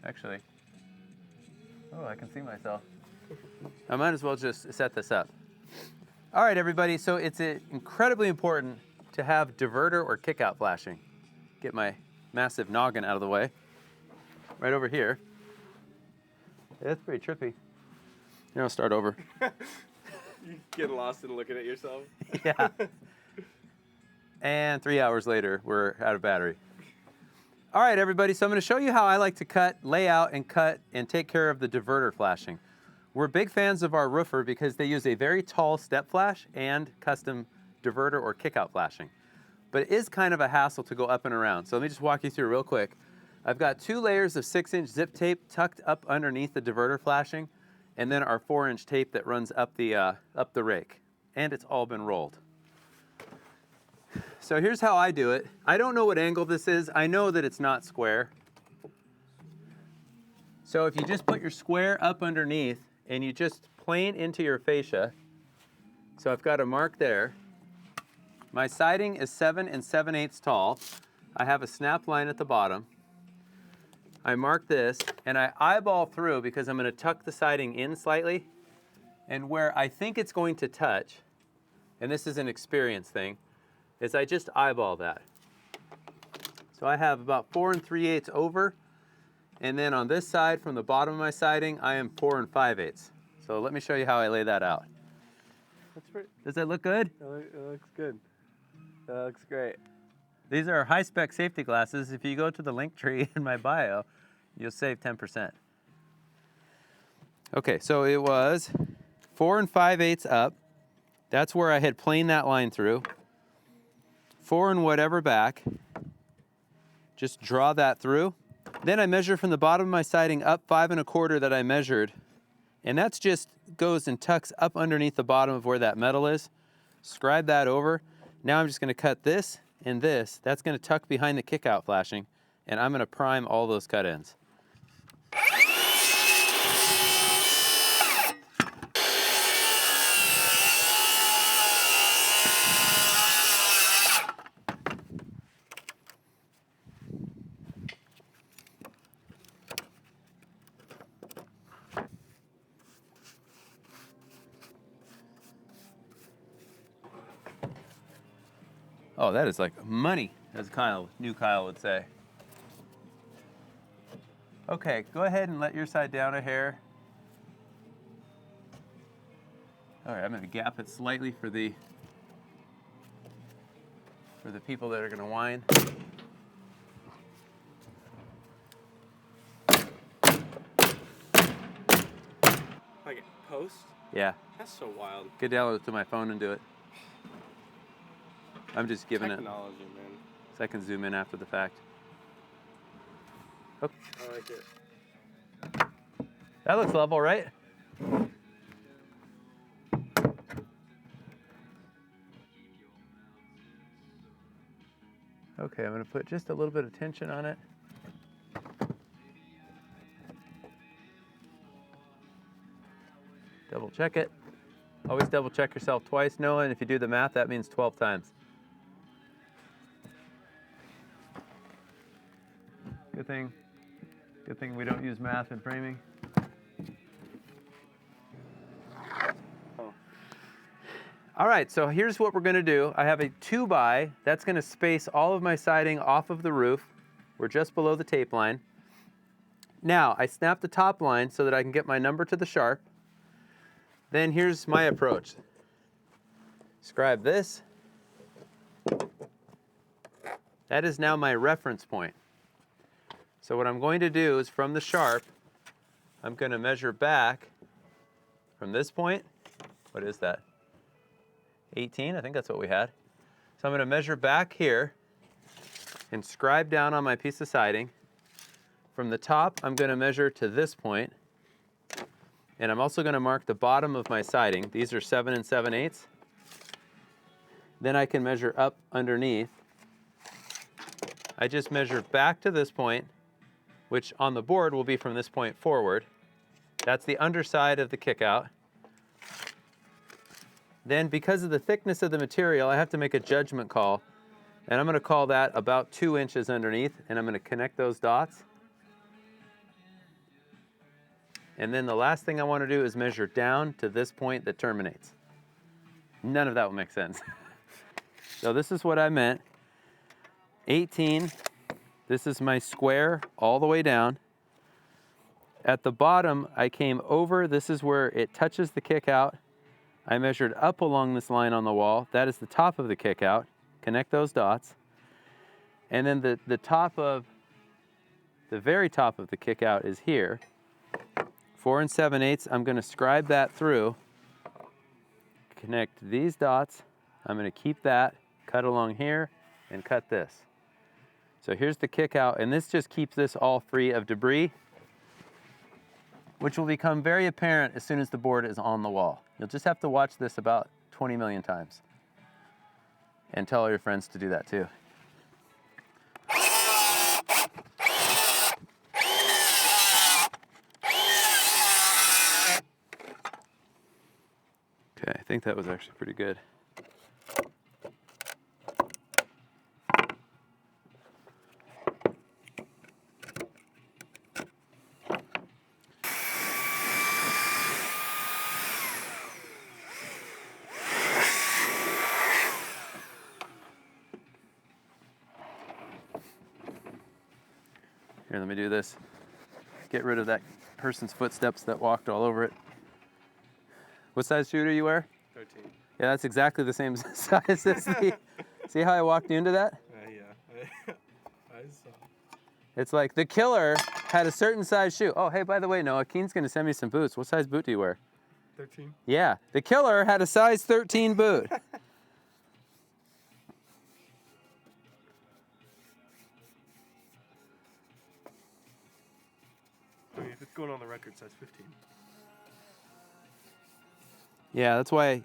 actually. Oh, I can see myself. I might as well just set this up. All right, everybody, so it's incredibly important to have diverter or kickout flashing. Get my massive noggin out of the way. Right over here. Yeah, that's pretty trippy. Here, I'll start over. You get lost in looking at yourself? Yeah. And 3 hours later, we're out of battery. All right, everybody, so I'm going to show you how I like to cut, lay out, and cut and take care of the diverter flashing. We're big fans of our roofer because they use a very tall step flash and custom diverter or kickout flashing. But it is kind of a hassle to go up and around. So let me just walk you through real quick. I've got 2 layers of 6-inch zip tape tucked up underneath the diverter flashing, and then our 4-inch tape that runs up the rake. And it's all been rolled. So here's how I do it. I don't know what angle this is. I know that it's not square. So if you just put your square up underneath and you just plane into your fascia, so I've got a mark there. My siding is 7 7/8 tall. I have a snap line at the bottom. I mark this and I eyeball through because I'm going to tuck the siding in slightly. And where I think it's going to touch, and this is an experience thing, is I just eyeball that. So I have about 4 3/8 over, and then on this side from the bottom of my siding, I am 4 5/8. So let me show you how I lay that out. Does that look good? It looks good. That looks great. These are high-spec safety glasses. If you go to the link tree in my bio, you'll save 10%. Okay, so it was 4 5/8 up. That's where I had planed that line through. 4 and whatever back. Just draw that through. Then I measure from the bottom of my siding up 5 1/4 that I measured. And that's just goes and tucks up underneath the bottom of where that metal is. Scribe that over. Now I'm just going to cut this and this. That's going to tuck behind the kickout flashing. And I'm going to prime all those cut ends. Oh, that is like money, as new Kyle would say. Okay, go ahead and let your side down a hair. All right, I'm going to gap it slightly for the people that are going to whine. Like post? Yeah. That's so wild. Get down to my phone and do it. I'm just giving Technology, man. so I can zoom in after the fact. Oh. I like it. That looks level, right? Okay, I'm going to put just a little bit of tension on it. Double check it. Always double check yourself twice, Noah, and if you do the math, that means 12 times. Good thing we don't use math in framing. Oh. All right, so here's what we're going to do. I have a 2x that's going to space all of my siding off of the roof. We're just below the tape line. Now, I snap the top line so that I can get my number to the sharp. Then here's my approach. Scribe this. That is now my reference point. So what I'm going to do is from the sharp, I'm going to measure back from this point. What is that? 18, I think that's what we had. So I'm going to measure back here and scribe down on my piece of siding. From the top, I'm going to measure to this point. And I'm also going to mark the bottom of my siding. These are 7 7/8. Then I can measure up underneath. I just measure back to this point, which on the board will be from this point forward. That's the underside of the kickout. Then because of the thickness of the material, I have to make a judgment call. And I'm going to call that about 2 inches underneath, and I'm going to connect those dots. And then the last thing I want to do is measure down to this point that terminates. None of that will make sense. So this is what I meant. 18, this is my square all the way down. At the bottom, I came over, this is where it touches the kick out. I measured up along this line on the wall. That is the top of the kick out. Connect those dots. And then the very top of the kick out is here. 4 7/8, I'm gonna scribe that through. Connect these dots. I'm gonna keep that, cut along here, and cut this. So here's the kick out, and this just keeps this all free of debris, which will become very apparent as soon as the board is on the wall. You'll just have to watch this about 20 million times. And tell all your friends to do that too. Okay, I think that was actually pretty good. Here, let me do this. Get rid of that person's footsteps that walked all over it. What size shoe do you wear? 13. Yeah, that's exactly the same size as the... See how I walked you into that? Yeah. I saw. It's like the killer had a certain size shoe. Oh, hey, by the way, Noah, Keen's gonna send me some boots. What size boot do you wear? 13. Yeah, the killer had a size 13 boot. I mean, if it's going on the record, size 15. Yeah, that's why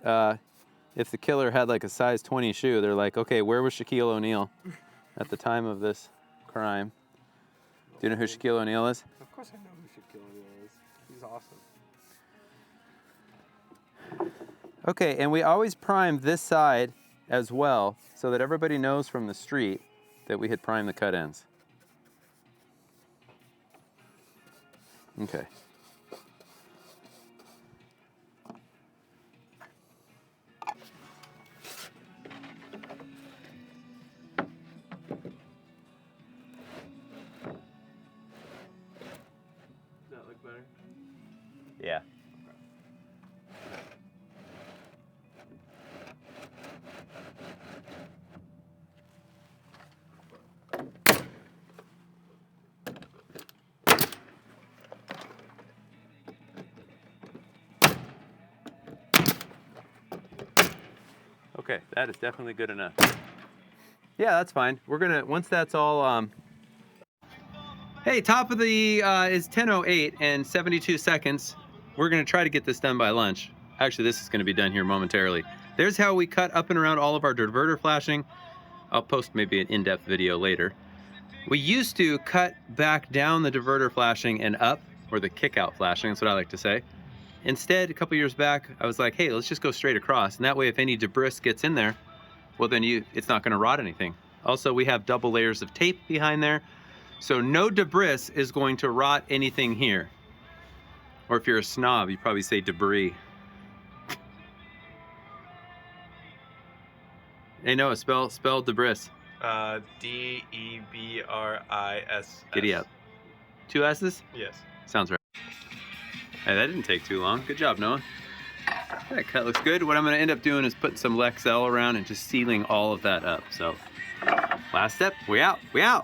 if the killer had like a size 20 shoe, they're like, okay, where was Shaquille O'Neal at the time of this crime? Do you know who Shaquille O'Neal is? Of course I know who Shaquille O'Neal is. He's awesome. Okay, and we always prime this side as well so that everybody knows from the street that we had primed the cut ends. Okay. Does that look better? Yeah. Okay, that is definitely good enough. Yeah, that's fine. We're gonna, once that's all, Hey, top of the, is 10:08 and 72 seconds. We're gonna try to get this done by lunch. Actually, this is gonna be done here momentarily. There's how we cut up and around all of our diverter flashing. I'll post maybe an in-depth video later. We used to cut back down the diverter flashing and up, or the kick-out flashing, that's what I like to say. Instead, a couple years back, I was like, hey, let's just go straight across. And that way, if any debris gets in there, well then it's not gonna rot anything. Also, we have double layers of tape behind there. So no debris is going to rot anything here. Or if you're a snob, you probably say debris. Hey Noah, spell debris. D-E-B-R-I-S. Giddy up. 2 S's? Yes. Sounds right. Hey, that didn't take too long. Good job, Noah. That cut looks good. What I'm gonna end up doing is putting some Lexel around and just sealing all of that up. So, last step, we out.